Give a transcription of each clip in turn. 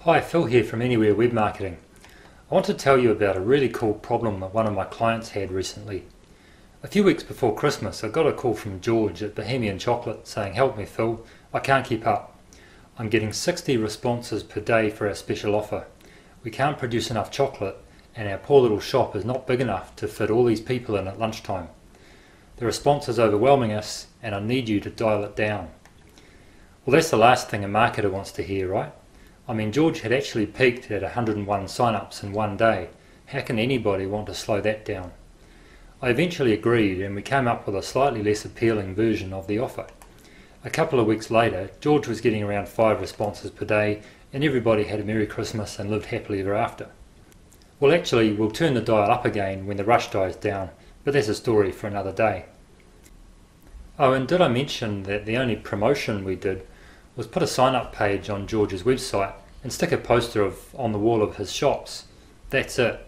Hi, Phil here from Anywhere Web Marketing. I want to tell you about a really cool problem that one of my clients had recently. A few weeks before Christmas, I got a call from George at Bohemian Chocolate saying, "Help me, Phil, I can't keep up. I'm getting 60 responses per day for our special offer. We can't produce enough chocolate and our poor little shop is not big enough to fit all these people in at lunchtime. The response is overwhelming us and I need you to dial it down." Well, that's the last thing a marketer wants to hear, right? I mean, George had actually peaked at 101 sign-ups in one day. How can anybody want to slow that down? I eventually agreed and we came up with a slightly less appealing version of the offer. A couple of weeks later, George was getting around 5 responses per day and everybody had a Merry Christmas and lived happily ever after. Well, actually, we'll turn the dial up again when the rush dies down, but that's a story for another day. Oh, and did I mention that the only promotion we did was put a sign-up page on George's website and stick a poster on the wall of his shops. That's it.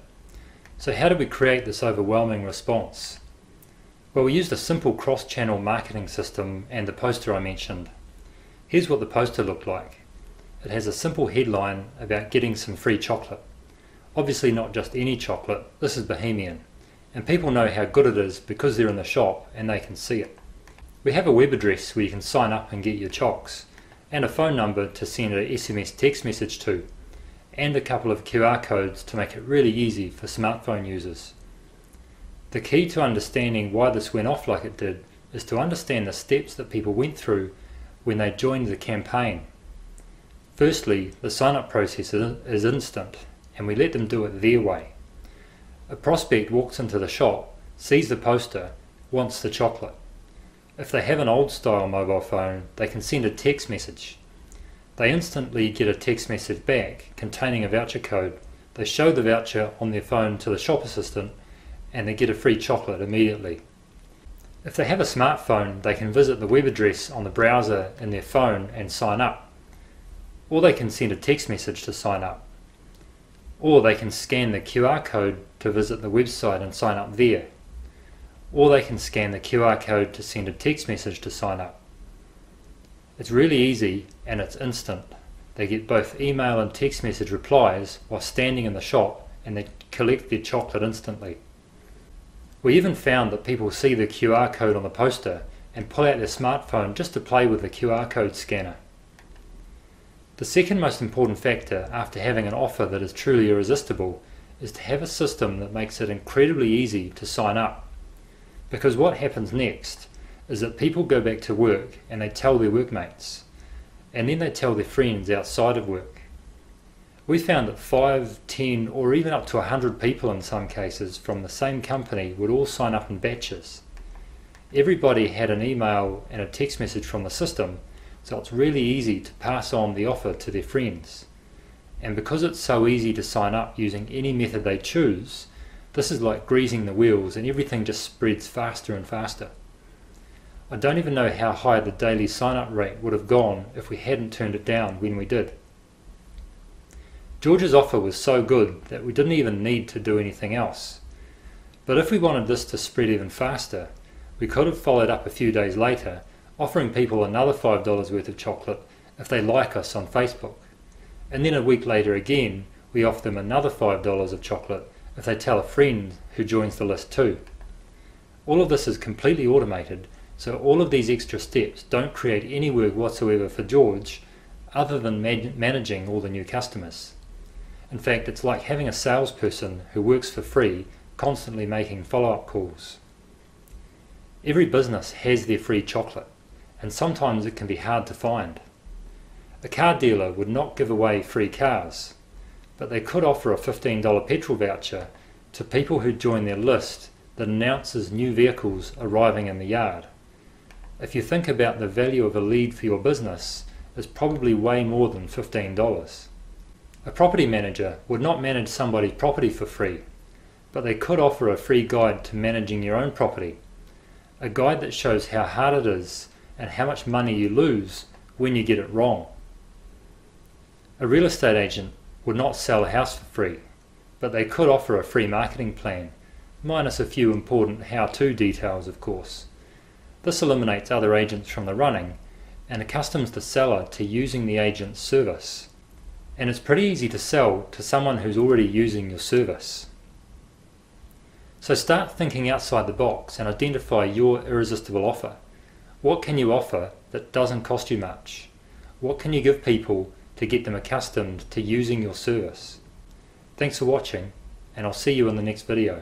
So how did we create this overwhelming response? Well, we used a simple cross-channel marketing system and the poster I mentioned. Here's what the poster looked like. It has a simple headline about getting some free chocolate. Obviously not just any chocolate, this is Bohemian. And people know how good it is because they're in the shop and they can see it. We have a web address where you can sign up and get your chocks, and a phone number to send an SMS text message to, and a couple of QR codes to make it really easy for smartphone users. The key to understanding why this went off like it did is to understand the steps that people went through when they joined the campaign. Firstly, the sign-up process is instant, and we let them do it their way. A prospect walks into the shop, sees the poster, wants the chocolate. If they have an old style mobile phone, they can send a text message. They instantly get a text message back containing a voucher code. They show the voucher on their phone to the shop assistant and they get a free chocolate immediately. If they have a smartphone, they can visit the web address on the browser in their phone and sign up. Or they can send a text message to sign up. Or they can scan the QR code to visit the website and sign up there. Or they can scan the QR code to send a text message to sign up. It's really easy and it's instant. They get both email and text message replies while standing in the shop and they collect their chocolate instantly. We even found that people see the QR code on the poster and pull out their smartphone just to play with the QR code scanner. The second most important factor after having an offer that is truly irresistible is to have a system that makes it incredibly easy to sign up. Because what happens next is that people go back to work and they tell their workmates, and then they tell their friends outside of work. We found that 5, 10 or even up to 100 people in some cases from the same company would all sign up in batches. Everybody had an email and a text message from the system, so it's really easy to pass on the offer to their friends. And because it's so easy to sign up using any method they choose, this is like greasing the wheels and everything just spreads faster and faster. I don't even know how high the daily sign-up rate would have gone if we hadn't turned it down when we did. George's offer was so good that we didn't even need to do anything else. But if we wanted this to spread even faster, we could have followed up a few days later, offering people another $5 worth of chocolate if they like us on Facebook. And then a week later again, we offer them another $5 of chocolate if they tell a friend who joins the list too. All of this is completely automated, so all of these extra steps don't create any work whatsoever for George other than managing all the new customers. In fact, it's like having a salesperson who works for free constantly making follow-up calls. Every business has their free chocolate, and sometimes it can be hard to find. A car dealer would not give away free cars, but they could offer a $15 petrol voucher to people who join their list that announces new vehicles arriving in the yard. If you think about the value of a lead for your business, it's probably way more than $15. A property manager would not manage somebody's property for free, but they could offer a free guide to managing your own property, a guide that shows how hard it is and how much money you lose when you get it wrong. A real estate agent would not sell a house for free, but they could offer a free marketing plan, minus a few important how-to details of course. This eliminates other agents from the running and accustoms the seller to using the agent's service. and it's pretty easy to sell to someone who's already using your service. So start thinking outside the box and identify your irresistible offer. What can you offer that doesn't cost you much? What can you give people to get them accustomed to using your service? Thanks for watching, and I'll see you in the next video.